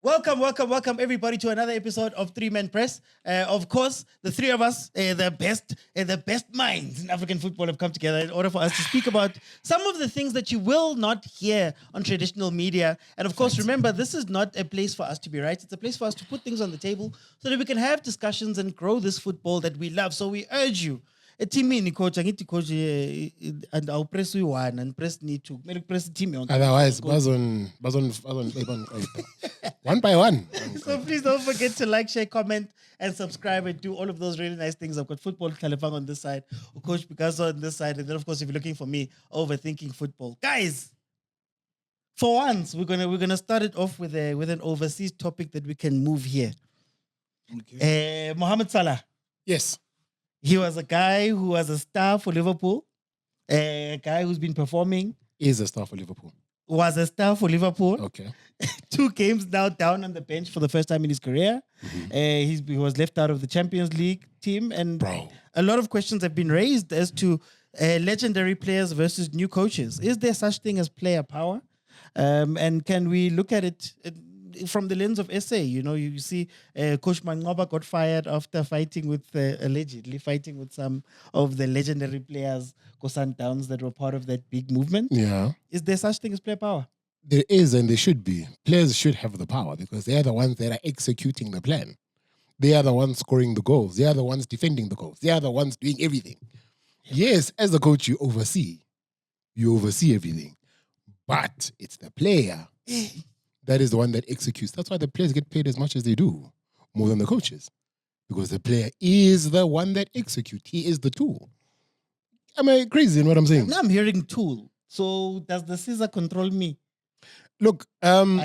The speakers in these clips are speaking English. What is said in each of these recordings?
Welcome, everybody, to another episode of Three Men Press. Of course, the three of us, the best minds in African football, have come together in order for us to speak about some of the things that you will not hear on traditional media. And of course, remember, this is not a place for us to be right. It's a place for us to put things on the table so that we can have discussions and grow this football that we love. So we urge you. Team coach, I need to coach and I'll press you one and press need to. Press the team. Otherwise, buzz on one by one. So please don't forget to like, share, comment, and subscribe and do all of those really nice things. I've got Football Kalefang on this side, Coach Piicasso on this side, and then of course, if you're looking for me, Overthinking Football. Guys, for once, we're gonna start it off with an overseas topic that we can move here. Okay. Mohamed Salah. Yes. He was a guy who was a star for Liverpool, a guy who's been performing. Is a star for Liverpool. Was a star for Liverpool. Okay. 2 games now down on the bench for the first time in his career. He was left out of the Champions League team. And a lot of questions have been raised as to legendary players versus new coaches. Is there such thing as player power? And can we look at it from the lens of SA? You know, you see Coach Mangoba got fired after allegedly fighting with some of the legendary players, Sundowns, that were part of that big movement. Yeah. Is there such thing as player power? There is, and there should be. Players should have the power because they are the ones that are executing the plan. They are the ones scoring the goals. They are the ones defending the goals. They are the ones doing everything. Yes, as a coach, you oversee everything. But it's the player that is the one that executes. That's why the players get paid as much as they do, more than the coaches. Because the player is the one that executes. He is the tool. Am I crazy in what I'm saying? Now I'm hearing tool. So does the Caesar control me? Look, No.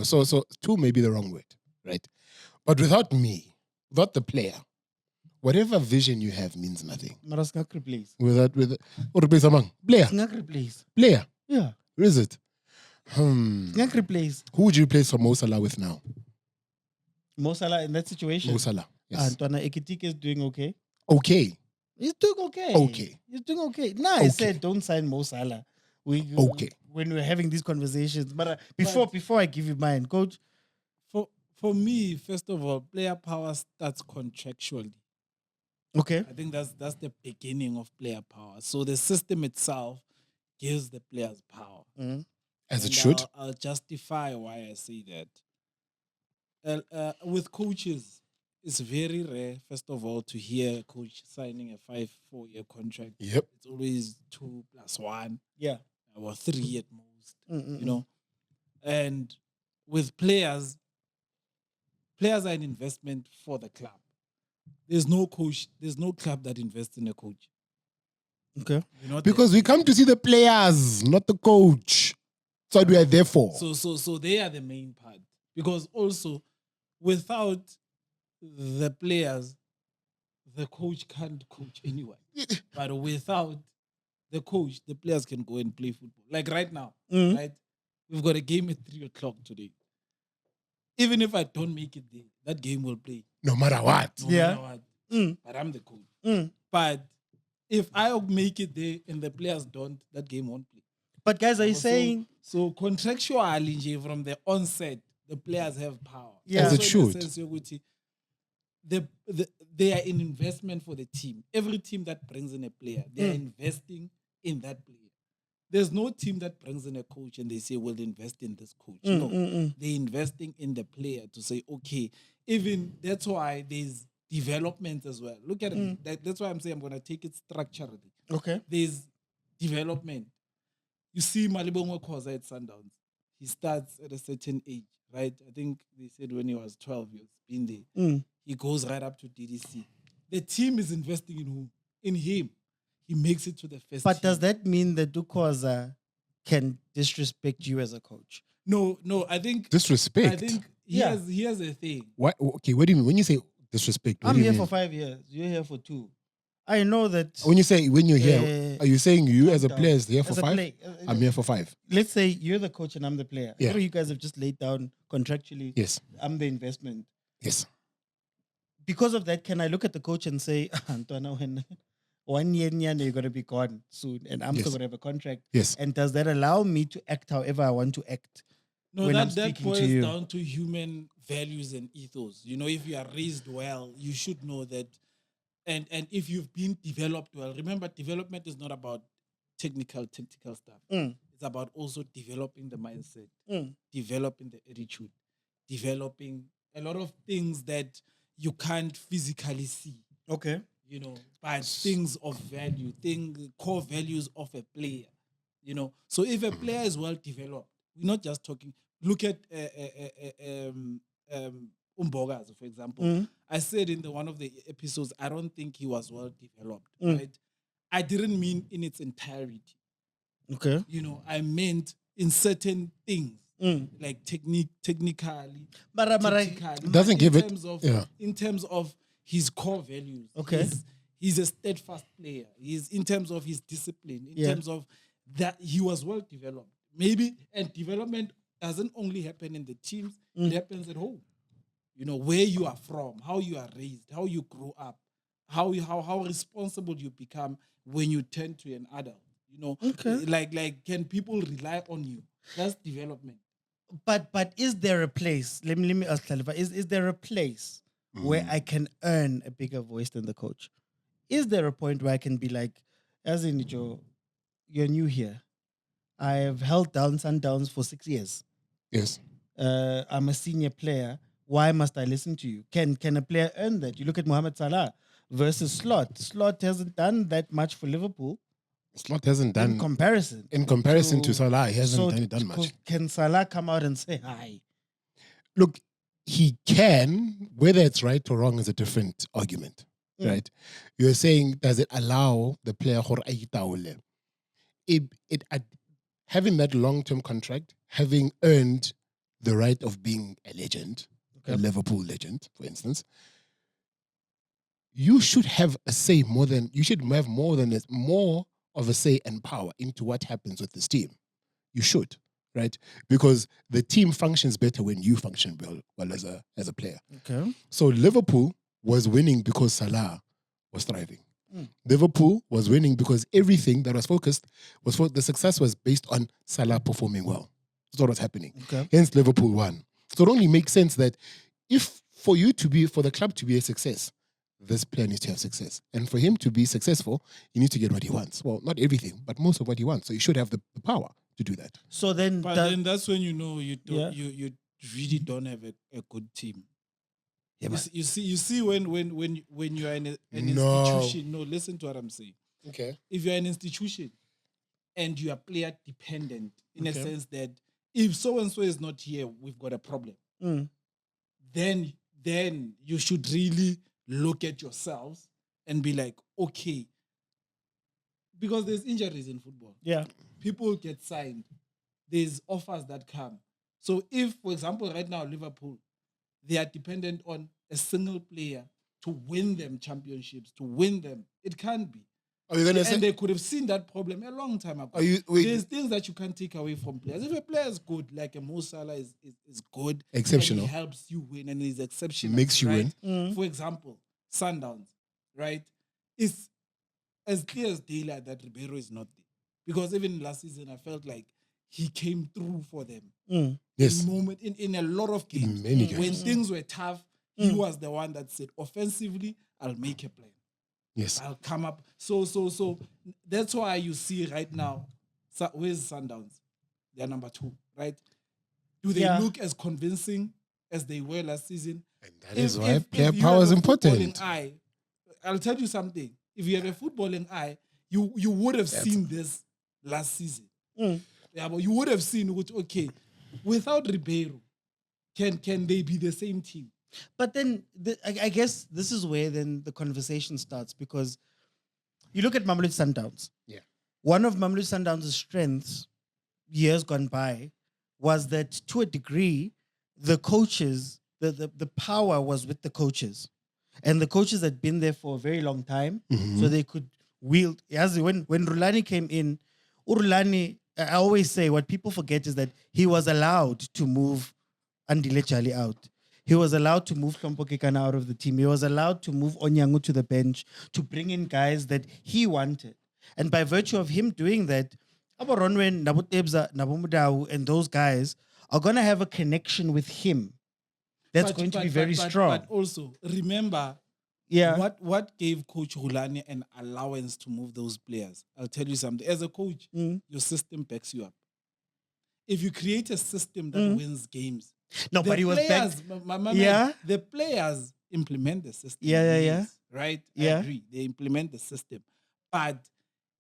So tool may be the wrong word, right? But without me, without the player, whatever vision you have means nothing. Replace. What replace among? Player. Replace. Player. Yeah. Where is it? Replace. Who would you replace for Mo Salah with now? Mo Salah in that situation? Mo Salah, yes. Antoine Ekitike is doing okay. Okay. He's doing okay. Okay. He's doing okay. Nah, I said don't sign Mo Salah. Okay. When we're having these conversations. But before I give you mine, Coach. For me, first of all, player power starts contractually. Okay. I think that's the beginning of player power. So the system itself gives the players power. Mm-hmm. As it should. I'll justify why I say that. With coaches, it's very rare, first of all, to hear a coach signing a 4-year contract. Yep. It's always 2 + 1. Yeah. Or 3 at most. You know. And with players are an investment for the club. There's no club that invests in a coach. Okay. Because we come to see the players, not the coach. That's what we are there for. So they are the main part. Because also, without the players, the coach can't coach anyone. But without the coach, the players can go and play football. Like right now, right? We've got a game at 3:00 today. Even if I don't make it there, that game will play. No matter what. No matter what. But I'm the coach. But if I make it there and the players don't, that game won't play. But guys, are you saying... So contractually, from the onset, the players have power. Yeah. As it should. They are an investment for the team. Every team that brings in a player, they are investing in that player. There's no team that brings in a coach and they say, we'll invest in this coach. No, they're investing in the player to say, okay, even that's why there's development as well. Look at it. That's why I'm saying I'm going to take it structurally. Okay. There's development. You see Malibongwe Khoza at Sundowns. He starts at a certain age, right? I think they said when he was 12 years, been there. He goes right up to DDC. The team is investing in who? In him. He makes it to the first But team. does that mean that Khoza can disrespect you as a coach? No, I think... Disrespect? I think he has a thing. What? Okay, what do you mean? When you say disrespect, what I'm do you here mean? for 5 years. You're here for 2. I know that... When you're here, are you saying you as a player is here for 5? I'm here for 5. Let's say you're the coach and I'm the player. Yeah. You guys have just laid down contractually. Yes. I'm the investment. Yes. Because of that, can I look at the coach and say, Antoine, when 1 year, you're going to be gone soon and I'm still going to have a contract? Yes. And does that allow me to act however I want to act? No, when I'm that speaking boils to you. down to human values and ethos. You know, if you are raised well, you should know that. And if you've been developed well, remember, development is not about tactical stuff. It's about also developing the mindset, developing the attitude, developing a lot of things that you can't physically see. Okay. You know, but things of value, core values of a player. You know, so if a player is well developed, we're not just talking. Look at Umbogazi, for example. I said in one of the episodes, I don't think he was well developed. Right? I didn't mean in its entirety. Okay. You know, I meant in certain things, like technically, But tactically, doesn't but give in it- terms of yeah. in terms of his core values. Okay. He's a steadfast player. He's in terms of his discipline, in Yeah. terms of that he was well developed. Maybe, and development doesn't only happen in the teams, it happens at home. You know, where you are from, how you are raised, how you grew up, how responsible you become when you turn to an adult. You know, like can people rely on you? That's development. But is there a place? Let me ask clarify. Is there a place where I can earn a bigger voice than the coach? Is there a point where I can be like, as in Joe, you're new here. I have held down Sundowns for 6 years. Yes. I'm a senior player. Why must I listen to you? Can a player earn that? You look at Mohamed Salah versus Slot. Slot hasn't done that much for Liverpool Slot hasn't done in comparison. to Salah. He hasn't done much. Can Salah come out and say hi? Look, he can. Whether it's right or wrong is a different argument, right? You're saying, does it allow the player having that long-term contract, having earned the right of being a legend, a Liverpool legend, for instance, you should have a say more of a say and power into what happens with this team. You should, right? Because the team functions better when you function well as a player. Okay. So Liverpool was winning because Salah was thriving. Liverpool was winning because everything that was focused the success was based on Salah performing well. That's what was happening. Okay. Hence Liverpool won. So it only makes sense that for the club to be a success, this player needs to have success. And for him to be successful, he needs to get what he wants. Well, not everything, but most of what he wants. So he should have the power to do that. So then, But then that's when you know you Yeah. you really don't have a good team. Yeah, but- You see when you are in an No. institution. No, listen to what I'm saying. Okay. If you're an institution and you are player dependent in a Okay. sense that if so and so is not here, we've got a problem. Then you should really look at yourselves and be like, okay, because there's injuries in football. yeah. People get signed. There's offers that come. So if, for example, right now Liverpool, they are dependent on a single player to win them championships, to win them, it can't be. Are you going to And say? they could have seen that problem a long time ago. Wait. There's things that you can't take away from players. If a player is good, like a Mo Salah is good, Exceptional. and he helps you win, and he's exceptional. Makes you right? win. For example, Sundowns, right? It's as clear as daylight that Ribeiro is not there. Because even last season, I felt like he came through for them. Yes. In a lot of games. Many When games. things were tough, he was the one that said, offensively, I'll make a plan. Yes. I'll come up. So that's why you see right now, where's Sundowns? They're number 2, right? Do they Yeah. look as convincing as they were last season? And that is why If player you power have is a important. footballing eye, I'll tell you something. If you have a footballing eye, you would have seen this last season. Yeah, but you would have seen, okay, without Ribeiro, can they be the same team? But then I guess this is where then the conversation starts, because you look at Mamelodi Sundowns. Yeah. One of Mamelodi Sundowns' strengths years gone by was that to a degree, the coaches, the power was with the coaches. And the coaches had been there for a very long time, so they could wield. As when Rulani came in, Rulani, I always say what people forget is that he was allowed to move Andile Chali out. He was allowed to move Hlompo Kekana out of the team. He was allowed to move Onyango to the bench to bring in guys that he wanted. And by virtue of him doing that, Ronwen, Nabutebza, Nabumudau, and those guys are going to have a connection with him that's going to be very strong. But also, remember, Yeah. what gave Coach Rulani an allowance to move those players? I'll tell you something. As a coach, your system backs you up. If you create a system that wins games, No, but he was back. Man, the players implement the system. Yeah. Right? Yeah. I agree. They implement the system. But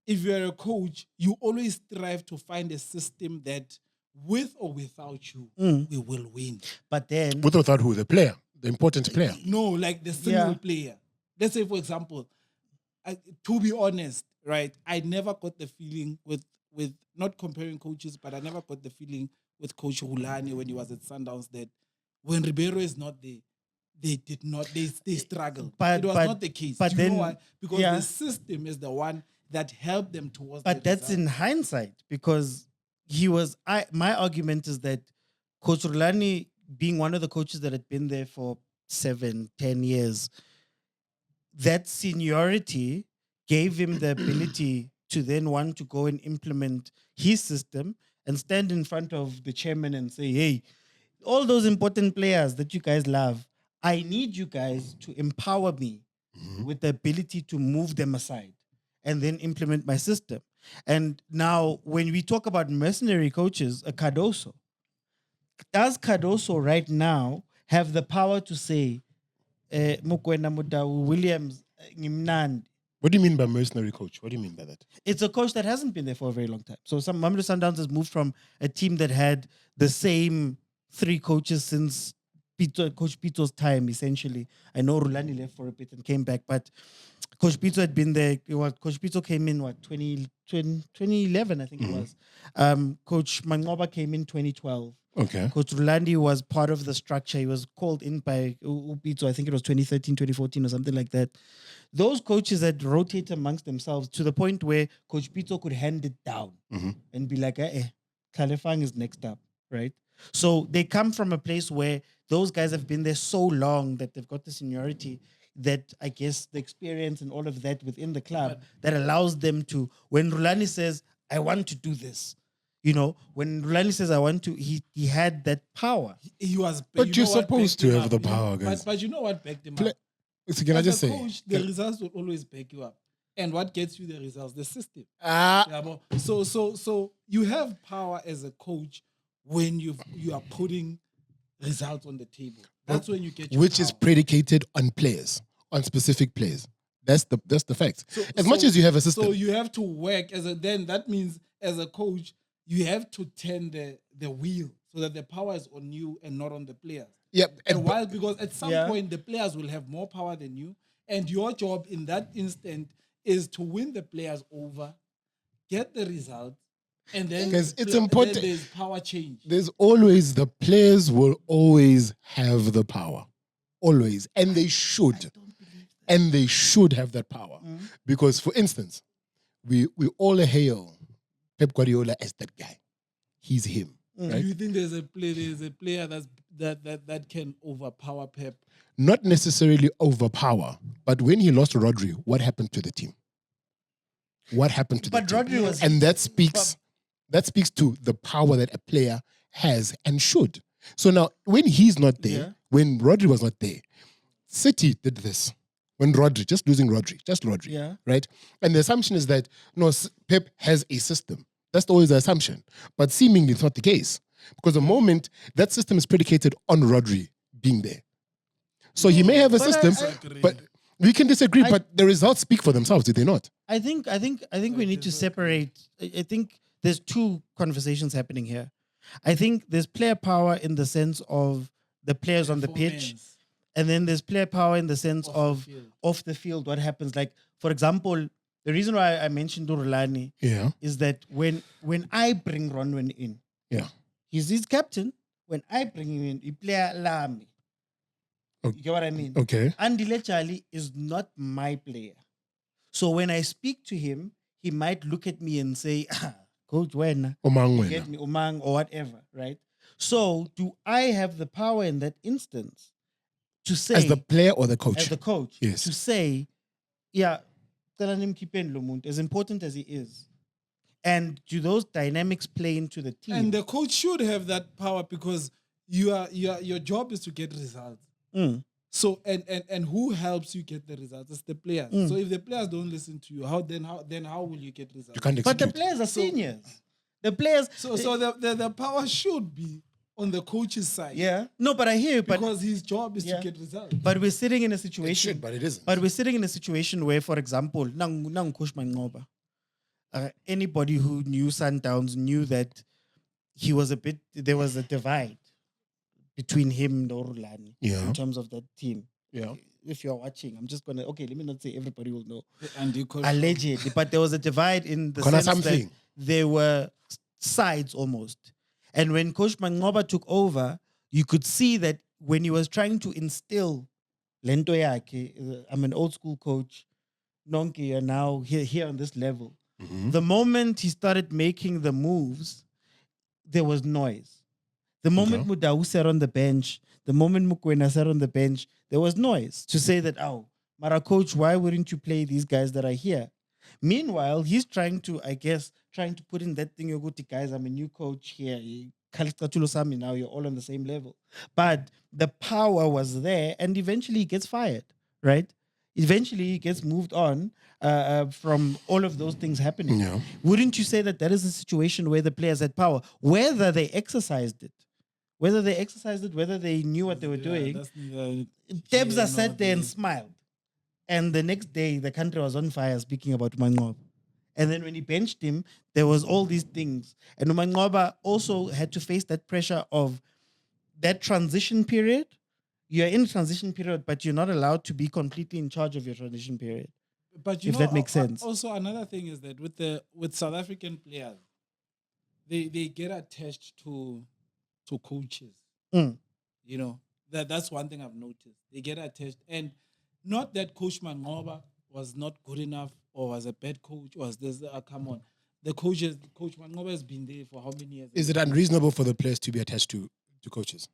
if you're a coach, you always strive to find a system that, with or without you, we will win. But then, With or without who? The player, the important player. No, like the single player. Let's say, for example, to be honest, right, I never got the feeling with not comparing coaches, but I never got the feeling with Coach Rulani when he was at Sundowns that when Ribeiro is not there, they struggle. But- it was but- not the case. but Do you know then- why? Because the system is the one that helped them towards but the that's result. in hindsight because my argument is that Coach Rulani, being one of the coaches that had been there for 7-10 years, that seniority gave him the ability to then want to go and implement his system and stand in front of the chairman and say, hey, all those important players that you guys love, I need you guys to empower me with the ability to move them aside and then implement my system. And now, when we talk about mercenary coaches, a Cardoso, does Cardoso right now have the power to say, Mokoena Williams, ngimnandi? What do you mean by mercenary coach? What do you mean by that? It's a coach that hasn't been there for a very long time. So Mamelodi Sundowns has moved from a team that had the same 3 coaches since Coach Pito's time, essentially. I know Rulani left for a bit and came back, but Coach Pito had been there. Coach Pito came in, 2011, I think it was. Coach Mangoba came in 2012. Okay. Coach Rulandi was part of the structure. He was called in by Upito, I think it was 2013, 2014 or something like that. Those coaches had rotated amongst themselves to the point where Coach Pito could hand it down and be like, Kalefang is next up, right? So they come from a place where those guys have been there so long that they've got the seniority that I guess the experience and all of that within the club that allows them to, when Rulani says, I want to do this, you know, when Rulani says I want to, he had that power. He was, But you you're know what supposed backed to him have up? the power, guys. But you know what backed him Play- up? So can I As just a say? coach, the results will always back you up. And what gets you the results? The system. Ah, Yeah, but so you have power as a coach when you are putting results on the table. That's when you get your which is power. predicated on players, on specific players. That's the fact. As much as you have a system, So you have to work then that means as a coach, you have to turn the wheel so that the power is on you and not on the players. yep. And while because at some Yeah. point the players will have more power than you, and your job in that instant is to win the players over, get the result, and then Because it's then important- there's power change. there's always the players will always have the power, always, and they should, and they should have that power. Because, for instance, we all hail Pep Guardiola as that guy. He's him, Do right? you think there's a player that can overpower Pep? Not necessarily overpower, but when he lost Rodri, what happened to the team? What happened to But the team? Rodri was- and that speaks to the power that a player has and should. So now, when he's not there, Yeah. when Rodri was not there, City did this. When Rodri, just Rodri, Yeah. right? And the assumption is that no, Pep has a system. That's always the assumption, but seemingly it's not the case because the moment that system is predicated on Rodri being there, so he may have a But system, but we can disagree. But the results speak for themselves, did they not? I think we need to separate. I think there's 2 conversations happening here. I think there's player power in the sense of the players on the pitch, Performance. and then there's player power in the sense Off of the field. off the field. What happens? Like, for example, the reason why I mentioned Durlani Yeah, is that when I bring Ronwen in, yeah. he's his captain. When I bring him in, he play Lami. Okay. You get what I mean? Okay. Andile Charlie is not my player. So when I speak to him, he might look at me and say, Coach Wena, Omangwena. get me Umang or whatever, right? So do I have the power in that instance to say, As the player or the coach? as the coach, Yes. to say, yeah, cela nimkhipheni lo muntu, as important as he is, And do those dynamics play into the team? And the coach should have that power because your job is to get results. So and who helps you get the results? It's the players. So if the players don't listen to you, how will you get results? You can't But the execute. players are seniors. The players. So the power should be on the coach's side. Yeah. No, but I hear you. But Because his job is to get results. But we're sitting in a It situation. should, but it isn't. But we're sitting in a situation where, for example, Coach Mangoba, anybody who knew Sundowns knew that there was a divide between him and Orlani in terms of that team. Yeah. If you're watching, I'm just gonna let me not say everybody will know. And you Allegedly, but there was a divide in the Gonna sense that something. there were sides almost. And when Coach Mangoba took over, you could see that when he was trying to instill Lento yake, I'm an old school coach, Nonke, you're now here on this level. The moment he started making the moves, there was noise. The moment Mudau sat on the bench, the moment Mokoena sat on the bench, there was noise to say that, Mara coach, why wouldn't you play these guys that are here? Meanwhile, he's trying to put in that thing, guys, I'm a new coach here. Now you're all on the same level. But the power was there, and eventually he gets fired, right? Eventually he gets moved on from all of those things happening. Yeah. Wouldn't you say that is a situation where the players had power, whether they exercised it? Whether they knew what they were doing. Tebza sat there and smiled. And the next day, the country was on fire speaking about Mangoba. And then when he benched him, there was all these things. And Mangoba also had to face that pressure of that transition period. You're in transition period, but you're not allowed to be completely in charge of your transition period. But if that makes sense. Also, another thing is that with South African players, they get attached to coaches. You know, that's one thing I've noticed. They get attached, and not that Coach Mangoba was not good enough or was a bad coach. Was this? Come on, Coach Mangoba has been there for how many years? Is it unreasonable for the players to be attached to coaches?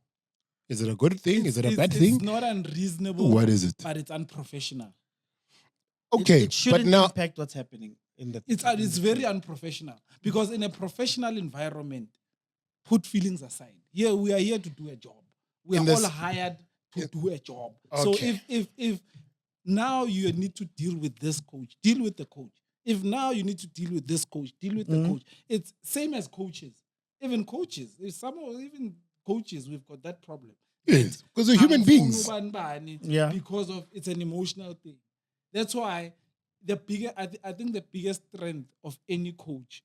Is it a good thing? Is it a bad thing? It's not unreasonable. What is it? But it's unprofessional. Okay, it shouldn't but now impact what's happening in the. It's very unprofessional because in a professional environment, put feelings aside. Here we are here to do a job. We are all hired to do a job. Okay. So if now you need to deal with this coach, deal with the coach. If now you need to deal with this coach, deal with the coach. It's same as coaches. Even coaches, even coaches, we've got that problem. yes, because we're human beings. Yeah. Because of it's an emotional thing. That's why I think the biggest strength of any coach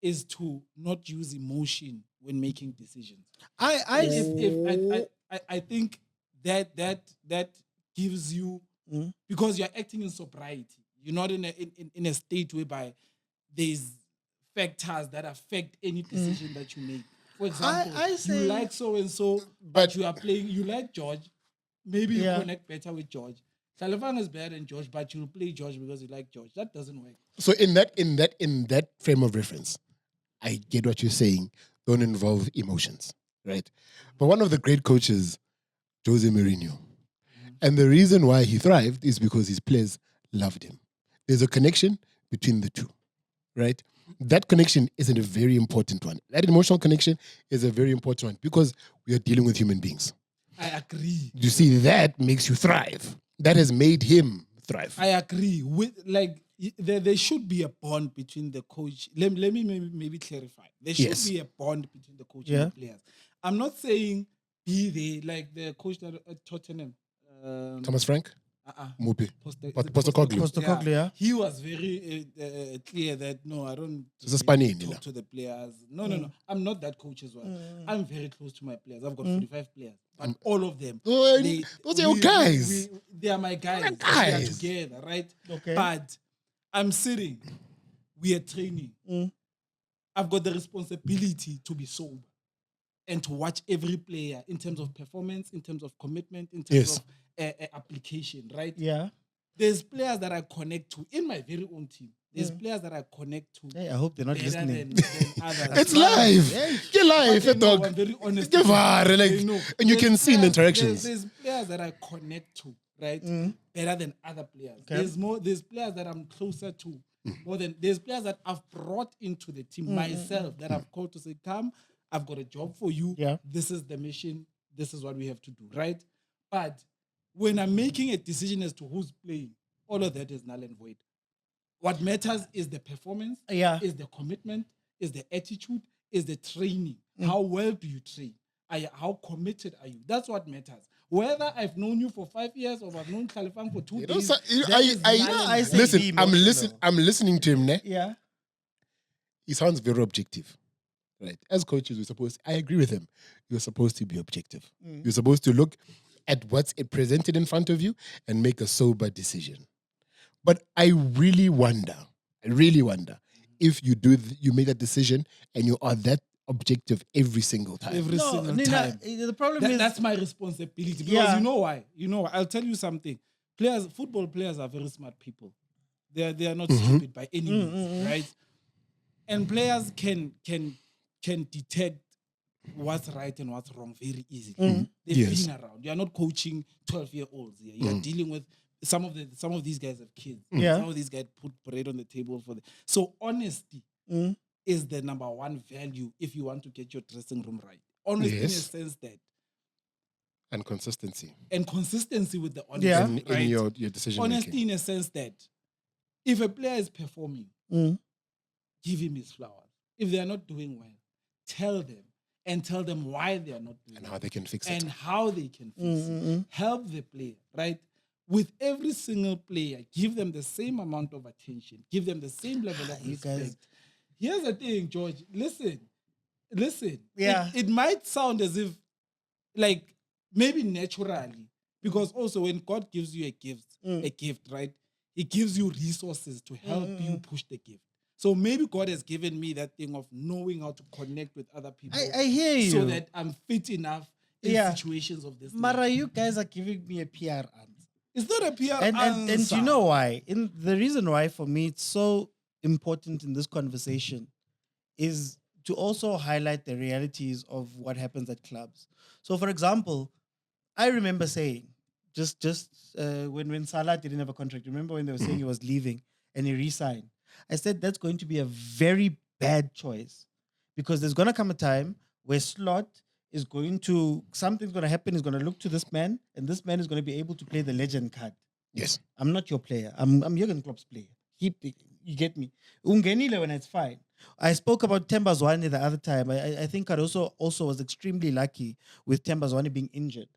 is to not use emotion when making decisions. I think that gives you because you're acting in sobriety. You're not in a state whereby there's factors that affect any decision that you make. For example, you like so and so, but you are playing. You like George. Maybe you connect better with George. Salafang is better than George, but you play George because you like George. That doesn't work. So in that frame of reference, I get what you're saying. Don't involve emotions, right? But one of the great coaches, Jose Mourinho, and the reason why he thrived is because his players loved him. There's a connection between the two, right? That connection is a very important one. That emotional connection is a very important one because we are dealing with human beings. I agree. You see, that makes you thrive. That has made him thrive. I agree. There should be a bond between the coach. Let me maybe clarify. There should be a bond between the coach and the players. I'm not saying be there like the coach at Tottenham. Thomas Frank? Mupi. Postecoglou, yeah. He was very clear that no, I don't talk to the players. No. I'm not that coach as well. I'm very close to my players. I've got 45 players. But all of them. Those are your guys. They are my guys. They're guys. We are together, right? Okay. But I'm sitting. We are training. I've got the responsibility to be sober and to watch every player in terms of performance, in terms of commitment, in terms of application, right? Yeah. There's players that I connect to in my very own team. There's players that I connect to. Hey, I hope they're not listening. Than others. It's live. Get live, dog. I'm very honest. Give her, and you can see in interactions. There's players that I connect to, right? Better than other players. Okay. There's players that I'm closer to More than there's players that I've brought into the team myself that I've called to say, come, I've got a job for you. Yeah. This is the mission. This is what we have to do, right? But when I'm making a decision as to who's playing, all of that is null and void. What matters is the performance, is the commitment, is the attitude, is the training. How well do you train? How committed are you? That's what matters. Whether I've known you for 5 years or I've known Khalifan for 2 days. Listen, I'm listening to him. Yeah. He sounds very objective. Right. As coaches, I agree with him. You're supposed to be objective. You're supposed to look at what's presented in front of you and make a sober decision. But I really wonder if you make that decision and you are that objective every single time. Every single time. The problem is that's my responsibility. Because you know why? I'll tell you something. Football players are very smart people. They are not stupid by any means, right? And players can detect what's right and what's wrong very easily. They've been around. You are not coaching 12-year-olds here. You are dealing with some of these guys have kids. Some of these guys put bread on the table for them. So honesty is the number one value if you want to get your dressing room right. Honesty in a sense that. And consistency. And consistency with the honesty. In your decision honesty making. in a sense that if a player is performing, give him his flowers. If they are not doing well, tell them. And tell them why they are not doing and well. how they can fix it. And how they can fix it. Help the player, right? With every single player, give them the same amount of attention. Give them the same level of respect. Here's the thing, George. Listen. Yeah. It might sound as if, like, maybe naturally, because also when God gives you a gift, right? He gives you resources to help you push the gift. So maybe God has given me that thing of knowing how to connect with other people. I hear you. So that I'm fit enough in situations of this Mara, you guys are giving me a PR answer. It's not a PR and answer. you know why? The reason why for me it's so important in this conversation is to also highlight the realities of what happens at clubs. So, for example, I remember saying, just when Salah didn't have a contract, remember when they were saying he was leaving and he re-signed? I said that's going to be a very bad choice because there's going to come a time where Slot is something's going to happen, he's going to look to this man, and this man is going to be able to play the legend card. Yes. I'm not your player. I'm Jurgen Klopp's player. You get me? Ungenile when it's fine. I spoke about Themba Zwane the other time. I think Cardoso also was extremely lucky with Themba Zwane being injured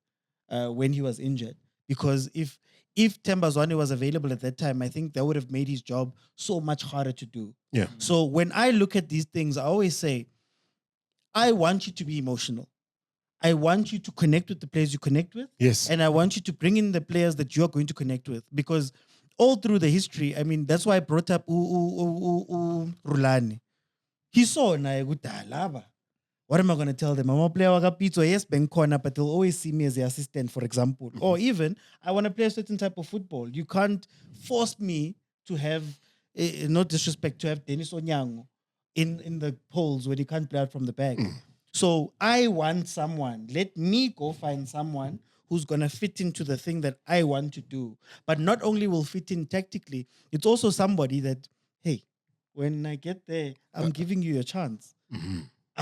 when he was injured. Because if Themba Zwane was available at that time, I think that would have made his job so much harder to do. Yeah. So when I look at these things, I always say, I want you to be emotional. I want you to connect with the players you connect with. Yes. And I want you to bring in the players that you're going to connect with. Because all through the history, I mean, that's why I brought up Rulani. He saw Nayagudalaba. What am I going to tell them? I'm a player Wakapito, yes, Ben Corner, but they'll always see me as the assistant, for example. Or even, I want to play a certain type of football. You can't force me to have, no disrespect, to have Dennis Onyango in the polls when he can't play out from the back. So I want someone. Let me go find someone who's going to fit into the thing that I want to do. But not only will fit in tactically, it's also somebody that, hey, when I get there, I'm giving you a chance.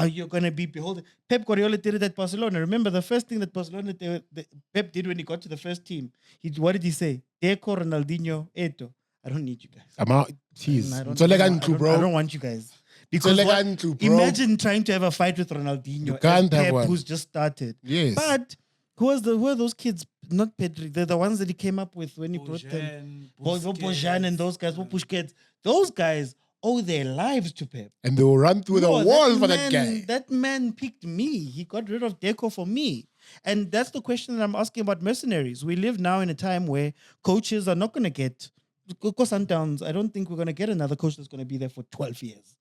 You're going to be beholden. Pep Guardiola did it at Barcelona. Remember the first thing that Pep did when he got to the first team? What did he say? Deco, Ronaldinho, Eto. I don't need you guys. I'm out. Jeez. I don't want you guys. Because imagine trying to have a fight with Ronaldinho. You can't have Pep, one. who's just started. Yes. But who are those kids? Not Pedri. They're the ones that he came up with when he brought them. Bojan and those guys. Busquets. Those guys owe their lives to Pep. And they will run through the wall for that guy. That man picked me. He got rid of Deco for me. And that's the question that I'm asking about mercenaries. We live now in a time where coaches are not going to get... Sundowns, I don't think we're going to get another coach that's going to be there for 12 years.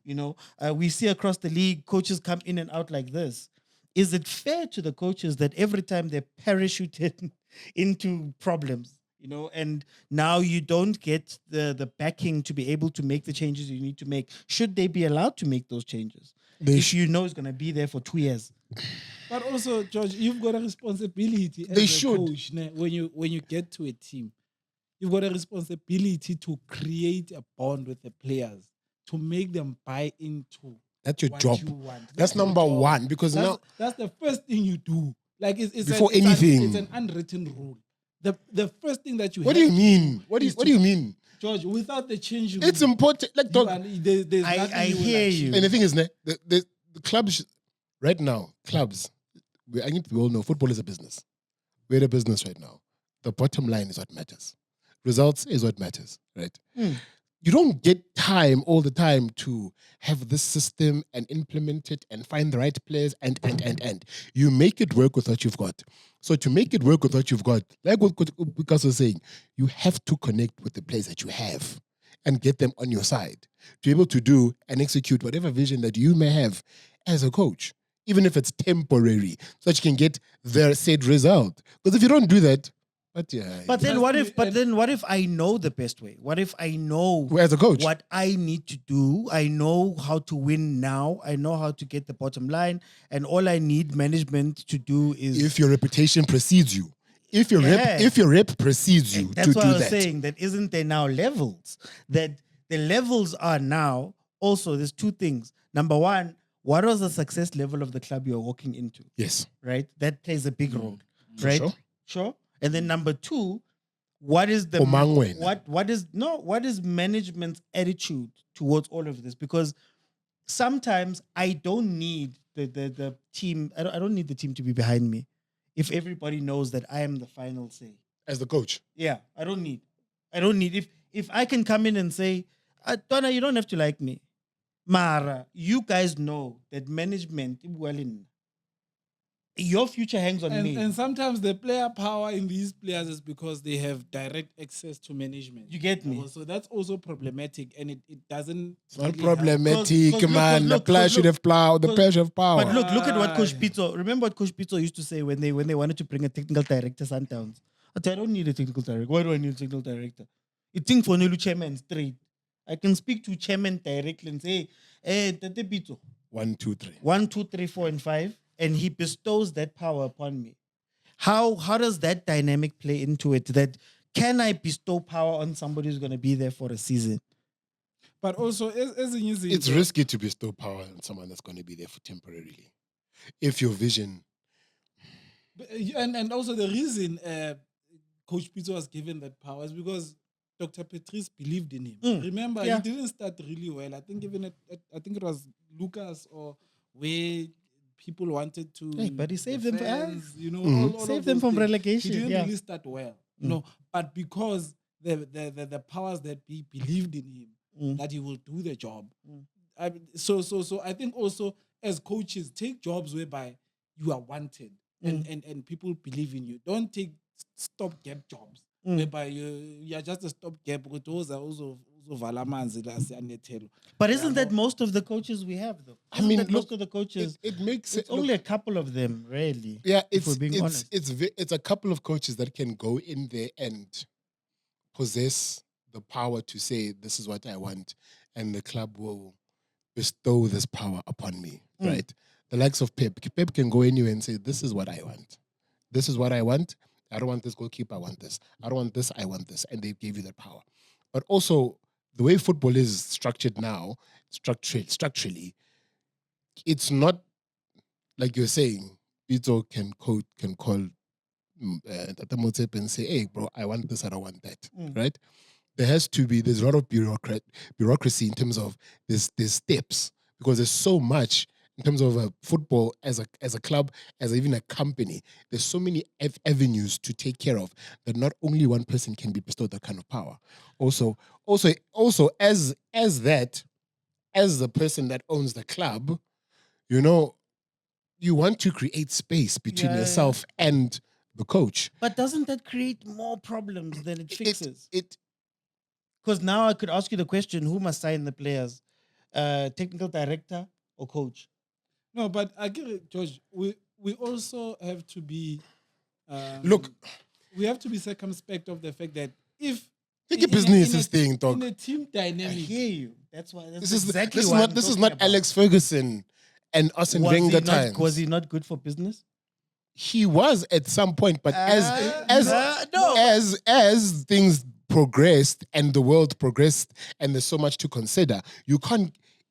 You know, we see across the league, coaches come in and out like this. Is it fair to the coaches that every time they're parachuted into problems, you know, and now you don't get the backing to be able to make the changes you need to make? Should they be allowed to make those changes? If you know it's going to be there for 2 years. But also, George, you've got a responsibility as a coach when you get to a team. you've got a responsibility to create a bond with the players, to make them buy into That's your what job. you want. That's your number job. one, because now That's the first thing you do. Like it's Before anything. it's an unwritten rule. The first thing that you what do have you to mean? do What do is you mean? George, without the change room, It's important. Like, you dog, are- there's I nothing you will hear achieve. you. and the thing is, the clubs right now, I think we all know football is a business. We're a business right now. The bottom line is what matters. Results is what matters, right? You don't get time all the time to have this system and implement it and find the right players and. You make it work with what you've got. So to make it work with what you've got, like what Piicasso was saying, you have to connect with the players that you have and get them on your side to be able to do and execute whatever vision that you may have as a coach, even if it's temporary, so that you can get the said result. Because if you don't do that, But Trust then what me, if? But and- then what if I know the best way? What if I know as a coach, what I need to do? I know how to win now. I know how to get the bottom line, and all I need management to do is if your reputation precedes you, if your Yeah. rep precedes you That's to what do I was that. saying. That isn't there now levels? That the levels are now also. There's two things. Number one, what was the success level of the club you're walking into? Yes, Right, that plays a big role. for Right, sure. sure. And then number two, what is the Omangwena. what is management's attitude towards all of this? Because sometimes I don't need the team. I don't need the team to be behind me. If everybody knows that I am the final say. As the coach, Yeah, I don't need. If I can come in and say, Donna, you don't have to like me. Mara, you guys know that management, well in your future hangs on me. And sometimes the player power in these players is because they have direct access to management. You get me? So that's also problematic, and it doesn't. it's not really help. problematic, 'Cause look, man. The player should have power. The player should have power. But look at what Coach Ah. Pizzo. Remember what Coach Pizzo used to say when they wanted to bring a technical director Sundowns. I don't need a technical director. Why do I need a technical director? You think for Nelu chairman straight. I can speak to chairman directly and say, hey, Tete Pizzo, 1, 2, 3. 1, 2, 3, 4, and 5, and he bestows that power upon me. How does that dynamic play into it? That can I bestow power on somebody who's going to be there for a season? But also, as in using It's risky to bestow power on someone that's going to be there for temporarily. If your vision, and also the reason Coach Pizzo was given that power is because Dr. Patrice believed in him. Remember, Yeah. he didn't start really well. I think even I think it was Lucas or where people wanted to. Hey, but he saved the them for fans, us. you know, all Save of them those from things. relegation. He didn't Yeah. really start well, you know, but because the powers that be believed in him that he will do the job. So I think also as coaches, take jobs whereby you are wanted and people believe in you. Don't take stopgap jobs whereby you are just a stopgap. Because those are also valamanzi la siyanethelo. But isn't that most of the coaches we have, though? I mean, Isn't that most look, of the coaches. it makes It's it. only a couple of them, really. Yeah, if we're being honest. it's a couple of coaches that can go in there and possess the power to say, this is what I want, and the club will bestow this power upon me, right? The likes of Pep. Pep can go anywhere and say, this is what I want. This is what I want. I don't want this goalkeeper, I want this. I don't want this, I want this. And they gave you that power. But also, the way football is structured now, structurally, it's not like you're saying, Pito can call Tata Motsepe and say, hey, bro, I want this, I don't want that, right? There's a lot of bureaucracy in terms of there's steps, because there's so much in terms of football as a club, as even a company. There's so many avenues to take care of that not only one person can be bestowed that kind of power. Also as the person that owns the club, you know, you want to create space between yourself and the coach. But doesn't that create more problems than it fixes? It Because now I could ask you the question, who must sign the players? Technical director or coach? No, but I get it, George. We also have to be look. We have to be circumspect of the fact that if Take a business thing, in dog. a team dynamic, I hear you. That's why. That's This is exactly this is what not I'm this is talking not about. Alex Ferguson and Arsene Wenger times. Was he not good for business? He was at some point, but No. as things progressed and the world progressed and there's so much to consider,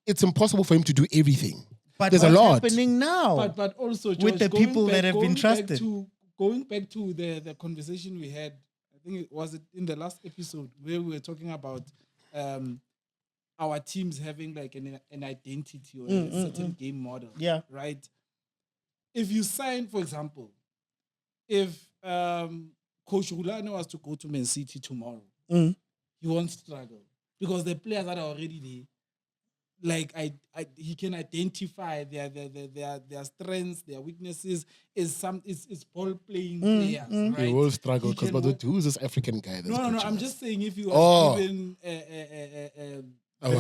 it's impossible for him to do everything. But there's a what's lot happening now? But also, George, with the people that have been trusted. Going back to the conversation we had, I think it was in the last episode where we were talking about our teams having like an identity or a certain game model. Yeah. Right? If you sign, for example, if Coach Rulane was to go to Man City tomorrow, he won't struggle because the players that are already there, like he can identify their strengths, their weaknesses. Is ball playing players, right? He will struggle because who's this African guy? That's No. coaching I'm us? just saying if you was given a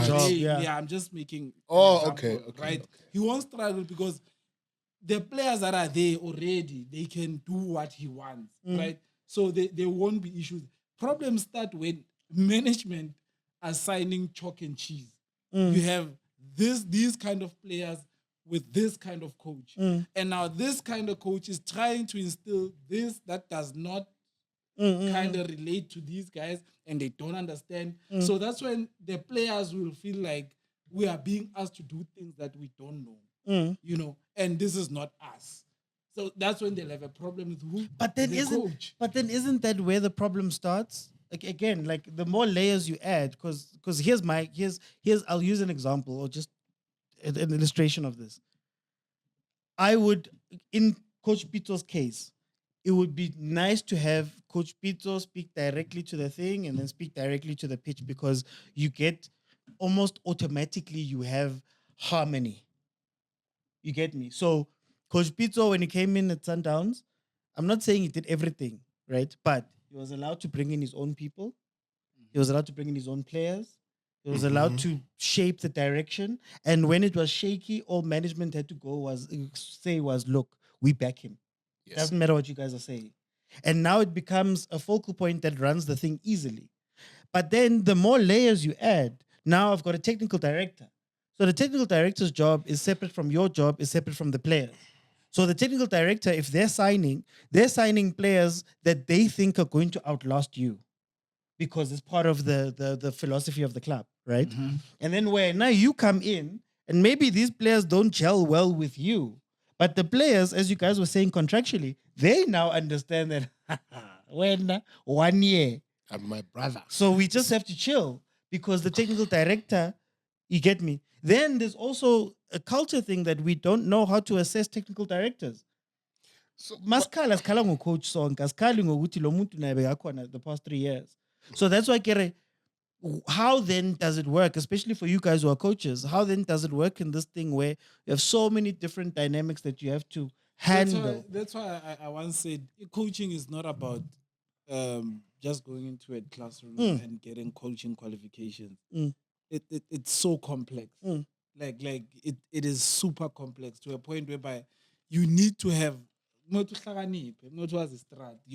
job, yeah, I'm just making. Okay, right. He won't struggle because the players that are there already, they can do what he wants, right? So there won't be issues. Problems start when management are signing chalk and cheese. You have these kind of players with this kind of coach. And now this kind of coach is trying to instill this that does not kind of relate to these guys and they don't understand. So that's when the players will feel like we are being asked to do things that we don't know, you know, and this is not us. So that's when they'll have a problem with who? But then the coach. isn't that where the problem starts? Like again, like the more layers you add, because here's I'll use an example or just an illustration of this. I would, in Coach Pito's case, it would be nice to have Coach Pito speak directly to the thing and then speak directly to the pitch because you get almost automatically you have harmony. You get me? So Coach Pito, when he came in at Sundowns, I'm not saying he did everything, right? But he was allowed to bring in his own people. He was allowed to bring in his own players. He was allowed to shape the direction. And when it was shaky, all management had to go was, look, we back him. Yes. Doesn't matter what you guys are saying. And now it becomes a focal point that runs the thing easily. But then the more layers you add, now I've got a technical director. So the technical director's job is separate from your job, is separate from the players. So the technical director, if they're signing players that they think are going to outlast you because it's part of the philosophy of the club, right? And then where now you come in and maybe these players don't gel well with you, but the players, as you guys were saying contractually, they now understand that when 1 year. I'm my brother. So we just have to chill because the technical director, you get me? Then there's also a culture thing that we don't know how to assess technical directors. So Maskala skhala ngocoach Sonke, askali ngokuthi lo muntu naye bekakhona the past 3 years. So that's why how then does it work, especially for you guys who are coaches? How then does it work in this thing where you have so many different dynamics that you have to handle? That's why I once said coaching is not about just going into a classroom and getting coaching qualifications. It's so complex. Like it is super complex to a point whereby you need to have you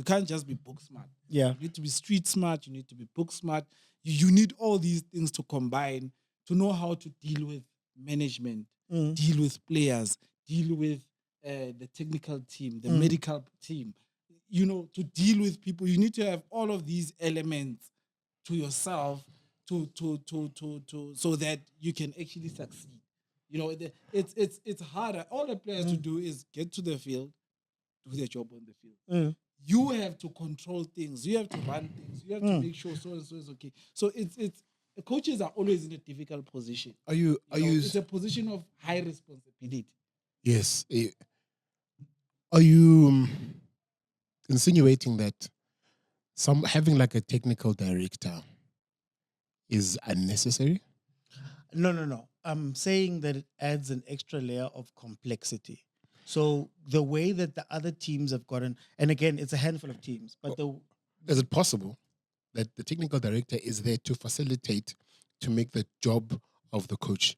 can't just be book smart. Yeah. You need to be street smart, you need to be book smart. You need all these things to combine to know how to deal with management, deal with players, deal with the technical team, the medical team. You know, to deal with people, you need to have all of these elements to yourself to so that you can actually succeed. You know, it's harder. All the players to do is get to the field, do their job on the field. You have to control things. You have to run things. You have to make sure so and so is okay. So it's coaches are always in a difficult position. It's a position of high responsibility. Yes. Are you insinuating that having like a technical director is unnecessary? No. I'm saying that it adds an extra layer of complexity. So the way that the other teams have gotten, and again, it's a handful of teams, but is it possible that the technical director is there to facilitate, to make the job of the coach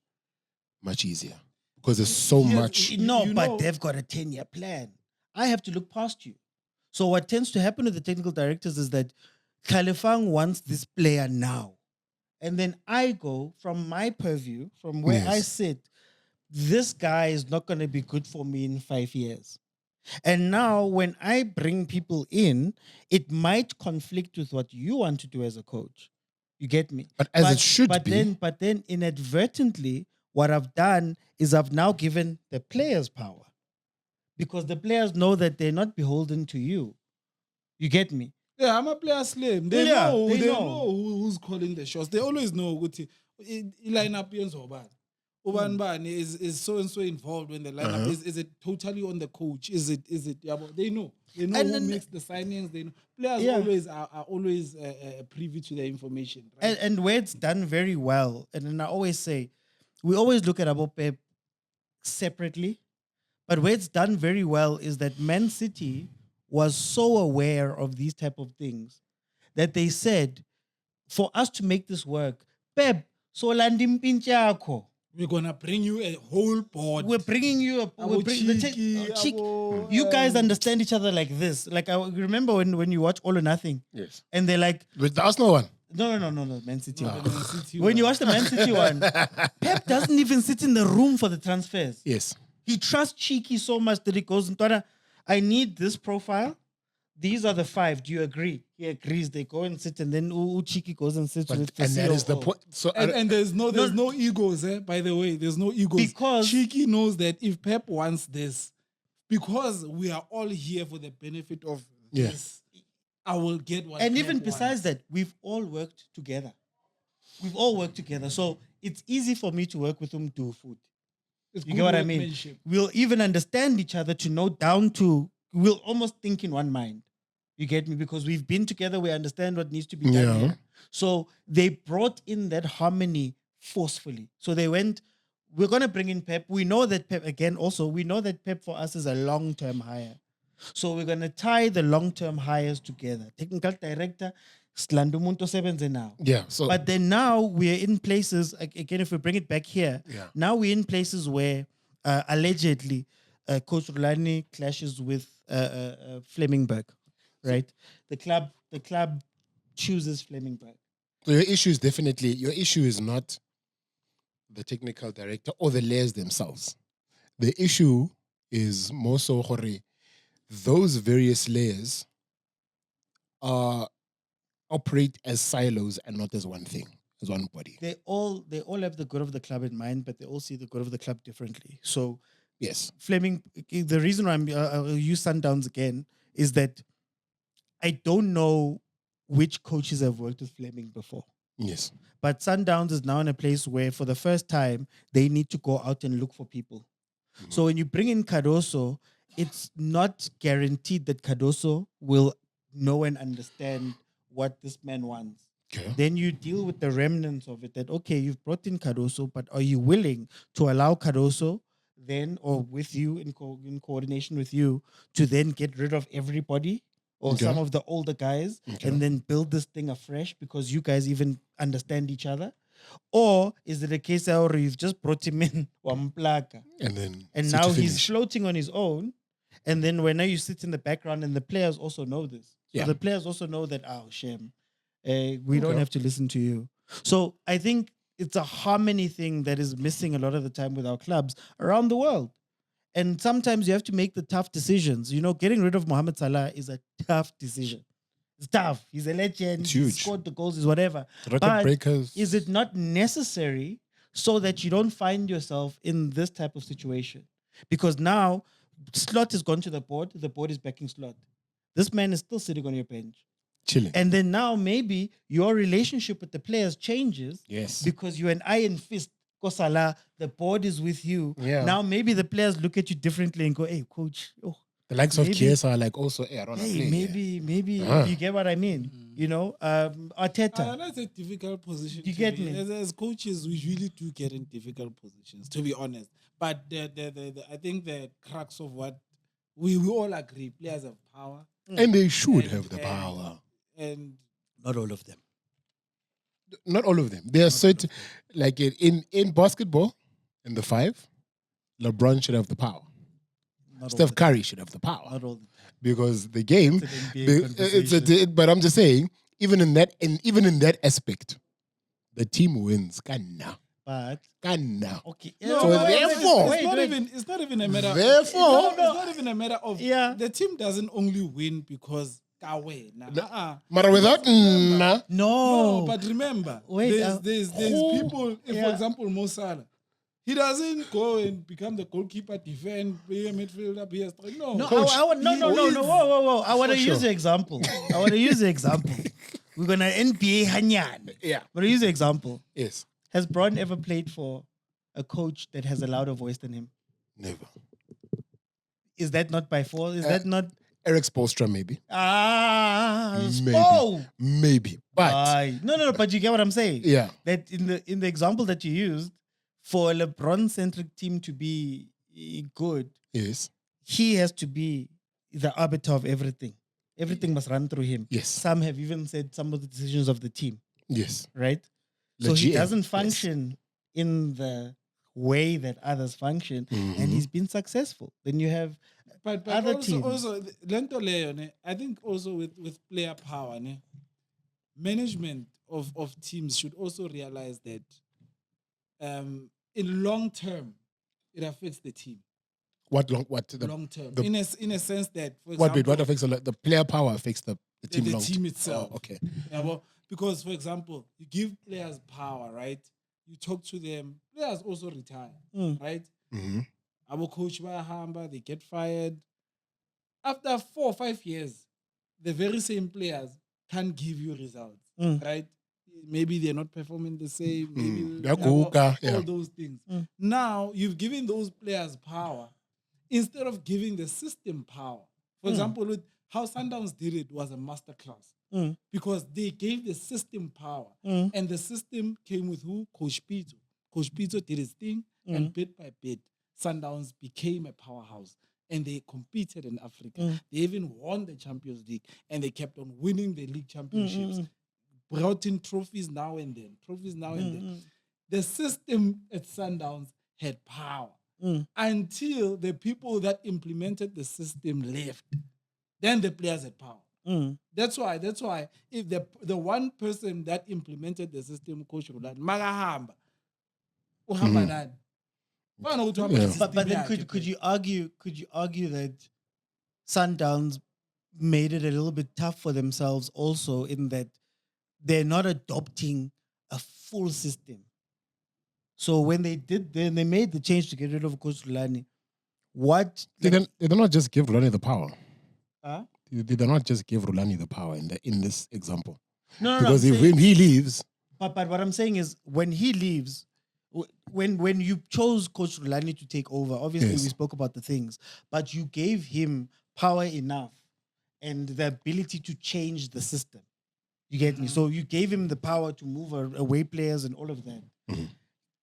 much easier? Because there's so much. But they've got a 10-year plan. I have to look past you. So what tends to happen with the technical directors is that Khalifang wants this player now. And then I go from my purview, from where I sit, this guy is not going to be good for me in 5 years. And now when I bring people in, it might conflict with what you want to do as a coach. You get me? But as it should be. But then inadvertently, what I've done is I've now given the players power. Because the players know that they're not beholden to you. You get me? Yeah, I'm a player slim. They Yeah, know. they They know. know who's calling the shots. They always know ukuthi lineup yenziwa ubani. Ubani bani is so and so involved when the lineup is it totally on the coach? Is it yabo? They know. They know And who then- makes the signings. They know players Yeah. always are always privy to the information. Right? And where it's done very well, and then I always say, we always look at Abo Pep separately, but where it's done very well is that Man City was so aware of these type of things that they said, for us to make this work, Pep, so landimpinciako. We're gonna bring you a whole board. We're bringing you a Abo cheeky, cheek. abo, You guys understand each other like this. Like I remember when you watch All or Nothing, Yes. and they're like, With the Arsenal one. no, Man City. The one. Man City When you one. watch the Man City one, Pep doesn't even sit in the room for the transfers. Yes. He trusts Cheeky so much that he goes, Ntwana, I need this profile. These are the 5. Do you agree? He agrees. They go and sit, and then Cheeky goes and sits with the And that is the COO. point. So And there's no egos, by the way. There's no egos. Because- Cheeky knows that if Pep wants this, because we are all here for the benefit of Yeah. this, I will get what And Pep even besides wants. that, we've all worked together. We've all worked together. So it's easy for me to work with him to food. It's You good get what I mean? workmanship. We'll even understand each other to know down to, we'll almost think in one mind. You get me? Because we've been together, we understand what needs to be done. Yeah. Here. So they brought in that harmony forcefully. So they went, we're going to bring in Pep. We know that Pep, again, also, we know that Pep for us is a long-term hire. So we're going to tie the long-term hires together. Technical director, Slandumunto Sebenze now. yeah. So But then now we're in places, again, if we bring it back here, Yeah. now we're in places where allegedly Coach Rulani clashes with Flemingberg, right? The club chooses Flemingberg. So your issue is not the technical director or the layers themselves. The issue is more so gore, those various layers operate as silos and not as one thing, as one body. They all have the good of the club in mind, but they all see the good of the club differently. So Yes. Fleming, the reason why I'll use Sundowns again is that I don't know which coaches have worked with Fleming before. Yes. But Sundowns is now in a place where, for the first time, they need to go out and look for people. So when you bring in Cardoso, it's not guaranteed that Cardoso will know and understand what this man wants. Okay. Then you deal with the remnants of it. That okay, you've brought in Cardoso, but are you willing to allow Cardoso then, or with you in coordination with you, to then get rid of everybody or Okay. some of the older guys Okay. and then build this thing afresh because you guys even understand each other? Or is it a case where you've just brought him in Wamplaka And then and sit now to he's finish. floating on his own? And then when now you sit in the background and the players also know this. So Yeah. the players also know that, oh, shame. We don't Okay. have to listen to you. So I think it's a harmony thing that is missing a lot of the time with our clubs around the world. And sometimes you have to make the tough decisions. You know, getting rid of Mohamed Salah is a tough decision. It's tough. He's a legend. It's He huge. scored the goals, is whatever. Record But breakers. is it not necessary so that you don't find yourself in this type of situation? Because now Slot has gone to the board is backing Slot. This man is still sitting on your bench. chilling? And then now maybe your relationship with the players changes Yes. because you're an iron fist. Kosala, the board is with you. Yeah. Now maybe the players look at you differently and go, hey, coach, The likes of maybe- Chiesa are like also, hey, I don't know. hey, maybe you get what I mean. You know, Arteta. That's a difficult position. You to get be. me? As coaches, we really do get in difficult positions, to be honest. But I think the crux of what we all agree, players have power. And they should And- have the and- power. And Not all of them. Not all of them. There are certain, like in basketball, in the 5, LeBron should have the power. Not Steph all Curry should have the the, power not all the because the game. It's an NBA conversation. But I'm just saying, even in that aspect, the team wins. Kana. Kana. okay. No, So but therefore- it's not even a matter. Therefore- it's not even a matter of. Yeah. The team doesn't only win because kawe. Mara without nah. No, No, but remember, Wait, there's who- people. If, yeah. for example, Mo Salah, he doesn't go and become the goalkeeper, defend, be a midfielder, be a striker. No, no, Coach, no. Whoa. I want to use the example. We're gonna NBA Hanyan. Yeah. I'm gonna use the example. Yes. Has Braun ever played for a coach that has a louder voice than him? Never. Is that not by force? Is that not Eric Spoelstra, maybe. Maybe. Maybe. But No. But you get what I'm saying. yeah. That in the example that you used, for a LeBron-centric team to be good, Yes. he has to be the arbiter of everything. Everything must run through him. Yes. Some have even said some of the decisions of the team, Yes. right? The So he GM, doesn't yes. function in the way that others function, and Mhm. he's been successful. Then you have but other also, teams. also Lento Leo, ne, I think also with player power, ne, management of teams should also realize that in long term, it affects the team. What Long term, the- in a sense that, for what example, affects the player power affects the team the long team itself. Oh, okay. Yeah, well, because, for example, you give players power, right? You talk to them. Players also retire, Mm. right? Mm-hmm. Our coach Hamba, they get fired. After 4 or 5 years, the very same players can't give you results, Mm. right? Maybe they're not performing the same. Maybe They're all kuka, yeah. those things. Mm. Now you've given those players power instead of giving the system power. For example, with how Sundowns did it was a masterclass. Mm. Because they gave the system power. Mm. And the system came with who? Coach Pito. Coach Pito did his thing, and bit by bit, Sundowns became a powerhouse. And they competed in Africa. They even won the Champions League, and they kept on winning the league championships. Brought in trophies now and then. The system at Sundowns had power until the people that implemented the system left. Then the players had power. That's why if the one person that implemented the system, Coach Roland, Magahamba, uhamba nani? Fana ukuthi uhamba Yeah. system But then yakhe could phela. you argue that Sundowns made it a little bit tough for themselves also in that they're not adopting a full system. So when they made the change to get rid of Coach Rulani, what They did not just give Rulani the power. Huh? They did not just give Rulani the power in this example. No, Because I'm if saying- when he leaves, But what I'm saying is, when he leaves, when you chose Coach Rulani to take over, obviously Yes. we spoke about the things, but you gave him power enough and the ability to change the system. You get me? So you gave him the power to move away players and all of that.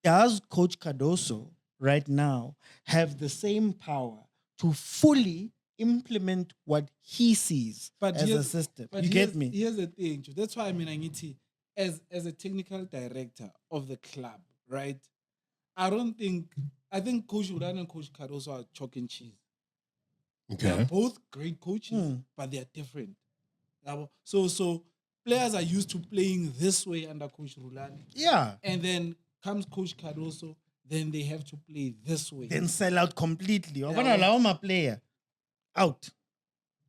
Does Coach Cardoso right now have the same power to fully implement what he sees as a here's- system? but You get me? Here's the thing. Joe. That's why I mean, Angithi, as a technical director of the club, right? I think Coach Uran and Coach Cardoso are chalk and cheese. They're okay, both great coaches, but they're different. So players are used to playing this way under Coach Rulani. Yeah. And then comes Coach Cardoso, then they have to play this way. Then sell out completely. I'm gonna Yeah. allow my player out.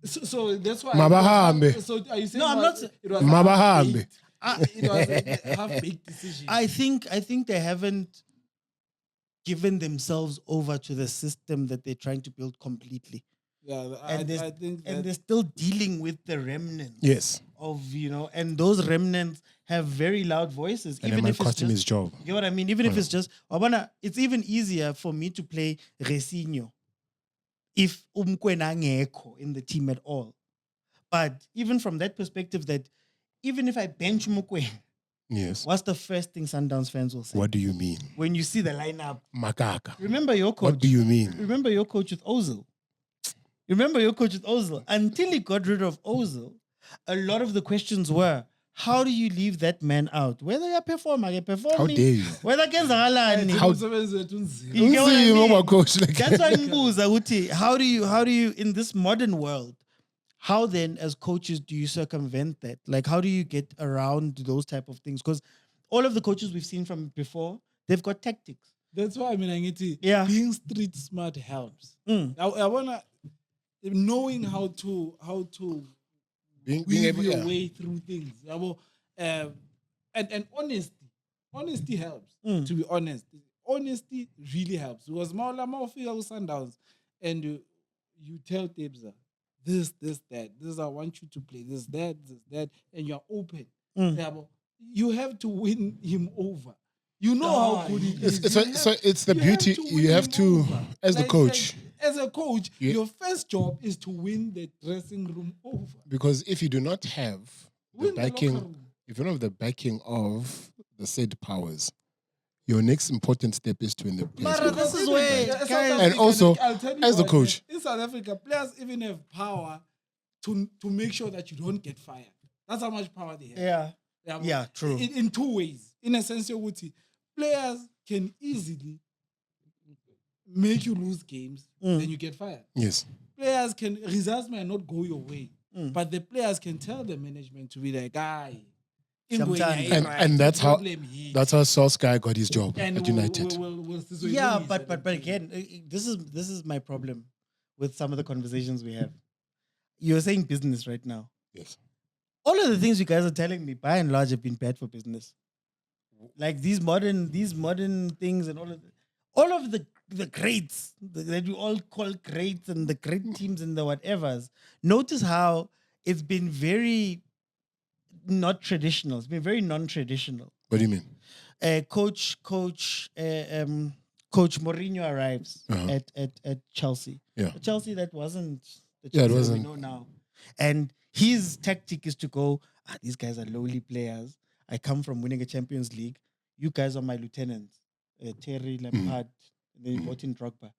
So that's why. Mabahambe. So are you saying No, I'm not- it was Mabahambe. it was a half-baked decision? I think they haven't given themselves over to the system that they're trying to build completely. Yeah, And I think and that they're still dealing with the remnants yes, of, and those remnants have very loud voices. and it Even might if it's cost him just, his job. you know what I mean? Even if it's just, it's even easier for me to play Resinho if Mokoena ngekho in the team at all. But even from that perspective, that even if I bench Mokoena, Yes. what's the first thing Sundowns fans will say? What do you mean, When you see the lineup, Makaka? remember your coach. What do you mean? Remember your coach with Ozil. Until he got rid of Ozil, a lot of the questions were, how do you leave that man out? Whether you're performing, How dare you? whether kenzakalani. How- umsebenzi wethu unzima. You get what I Unzima, mean? my coach, like- That's why ngibuza ukuthi, how do you in this modern world, how then as coaches do you circumvent that? Like, how do you get around those type of things? Because all of the coaches we've seen from before, They've got tactics. That's why I mean, Yeah. being street smart helps. Mm. I wanna knowing how to being weave able, your yeah. way through things. And honesty helps. Mm. To be honest, honesty really helps because Maulama figure Sundowns and you tell Tebza this, that. This I want you to play. This, that, and you're open. Mm. Yabo, you have to win him over. You know how good he is. So it's the beauty. You have to, as the coach. As a coach, your first job is to win the dressing room over. Because if you do not have the Win the locker backing, room. if you don't have the backing of the said powers, your next important step is to win the place. Mara, this is where, South guys, Africa, and also, I'll tell you as the what, coach, in South Africa, players even have power to make sure that you don't get fired. That's how much power they have. Yeah, true. In two ways. In a sense, players can easily make you lose games, then you get fired. yes, Results might not go your way, but the players can tell the management to be like, Sometimes. and that's how Solskjaer got his job at United. Yeah, but again, this is my problem with some of the conversations we have. You're saying business right now. Yes. All of the things you guys are telling me, by and large, have been bad for business. Like these modern things and all of the greats that you all call greats and the great teams and the whatevers. Notice how it's been very not traditional. It's been very non-traditional. What do you mean? Coach Mourinho arrives at Chelsea. Yeah. But Chelsea that wasn't the Yeah, it Chelsea wasn't. we know now. And his tactic is to go, these guys are lowly players. I come from winning a Champions League. You guys are my lieutenants. Terry, Lampard, and then he brought in Drogba.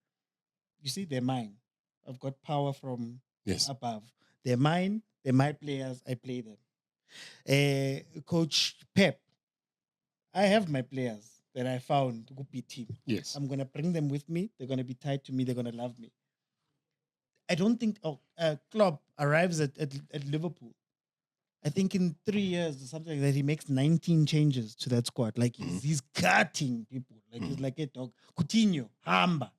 You see, they're mine. I've got power from above. They're mine. They're my players. I play them. Coach Pep, I have my players that I found to be team. Yes. I'm going to bring them with me. They're going to be tied to me. They're going to love me. I don't think Klopp arrives at Liverpool. I think in 3 years or something like that, he makes 19 changes to that squad. Like he's cutting people. Like he's like a dog. Coutinho, Hamba.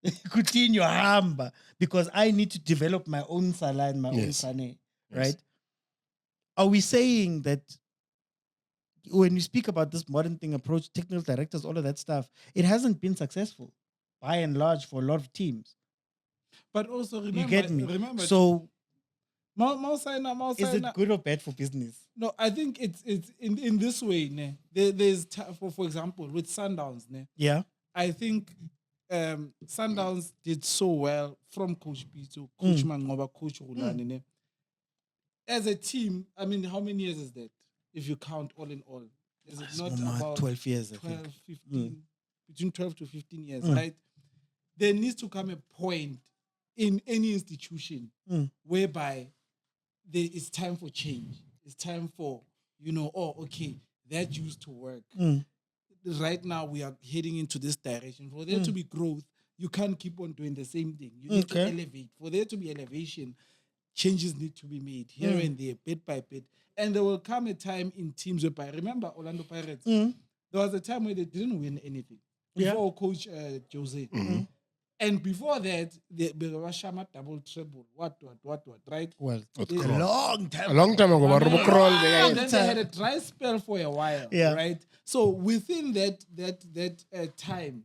Coutinho, Hamba. Because I need to develop my own Salah and my own Sané. Right? Are we saying that when we speak about this modern thing approach, technical directors, all of that stuff, it hasn't been successful by and large for a lot of teams? But also remember, you get me? Remember, so Mausana. Is it good or bad for business? No, I think it's in this way. Ne? There's for example with Sundowns. Ne? Yeah, I think Sundowns did so well from Coach Pito, Coach Mangoba, Coach Rulani. Ne? As a team, I mean, how many years is that? If you count all in all, is it not about 12 years? 12, 15, between 12 to 15 years, right? There needs to come a point in any institution whereby it's time for change. It's time for, that used to work. Right now, we are heading into this direction. For there to be growth, you can't keep on doing the same thing. You need to elevate. For there to be elevation, changes need to be made here and there, bit by bit. And there will come a time in teams whereby, remember Orlando Pirates, there was a time where they didn't win anything before Coach Jose. And before that, they were Shama double, treble, what, right? Well, a long time ago. And then they had a dry spell for a while, right? So within that time,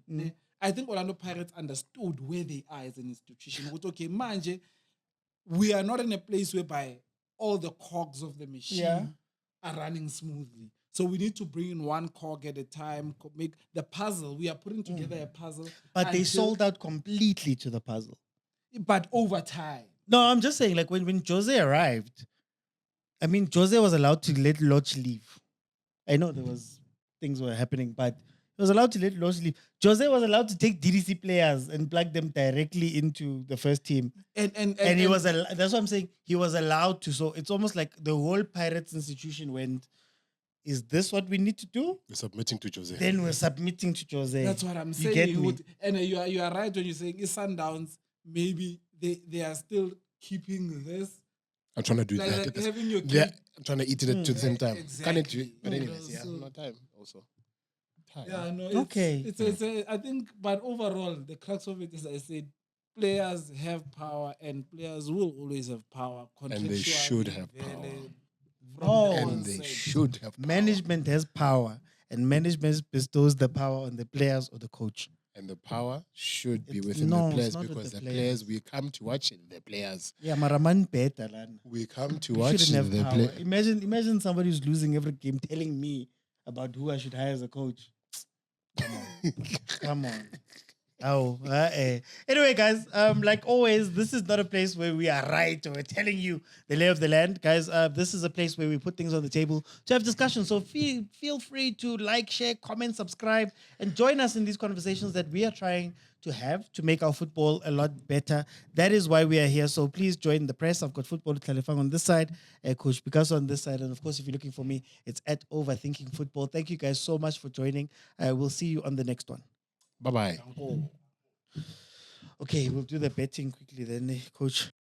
I think Orlando Pirates understood where they are as an institution. Okay, manje, we are not in a place whereby all the cogs of the machine are running smoothly. So we need to bring in one cog at a time, make the puzzle. We are putting together a puzzle. But they sold out completely to the puzzle. But over time. No, I'm just saying, like when Jose arrived, I mean, Jose was allowed to let Lodge leave. I know there was things were happening, but he was allowed to let Lodge leave. Jose was allowed to take DDC players and plug them directly into the first team. And he was, that's what I'm saying, he was allowed to. So it's almost like the whole Pirates institution went, is this what we need to do? We're submitting to Jose. Then we're submitting to Jose. That's what I'm saying. You get me? And you are right when you're saying it's Sundowns. Maybe they are still keeping this. I'm trying to do like, that. Like having your I'm trying to eat it at the same time. Exactly. Can't do it. But anyways, no time also. Yeah, no, Okay. I think, but overall, the crux of it is, I said, players have power, and players will always have power. And they should contractually, have power. from No. the And one they side. should have power. Management has power, and management bestows the power on the players or the coach. And the power should be It's- within no, the it's players not with because the the players, players. we come to watch the players. Yeah, Maraman better, lan. We come to You watch shouldn't have the power. players. Imagine somebody who's losing every game telling me about who I should hire as a coach. Come on. Come on. Oh, anyway, guys, like always, this is not a place where we are right or we're telling you the lay of the land, guys. This is a place where we put things on the table to have discussion. So feel free to like, share, comment, subscribe, and join us in these conversations that we are trying to have to make our football a lot better. That is why we are here. So please join the press. I've got Football Telefang on this side, Coach Piicasso on this side, and of course, if you're looking for me, it's at Overthinking Football. Thank you guys so much for joining. We'll see you on the next one. Bye bye. Okay, we'll do the betting quickly then, Coach.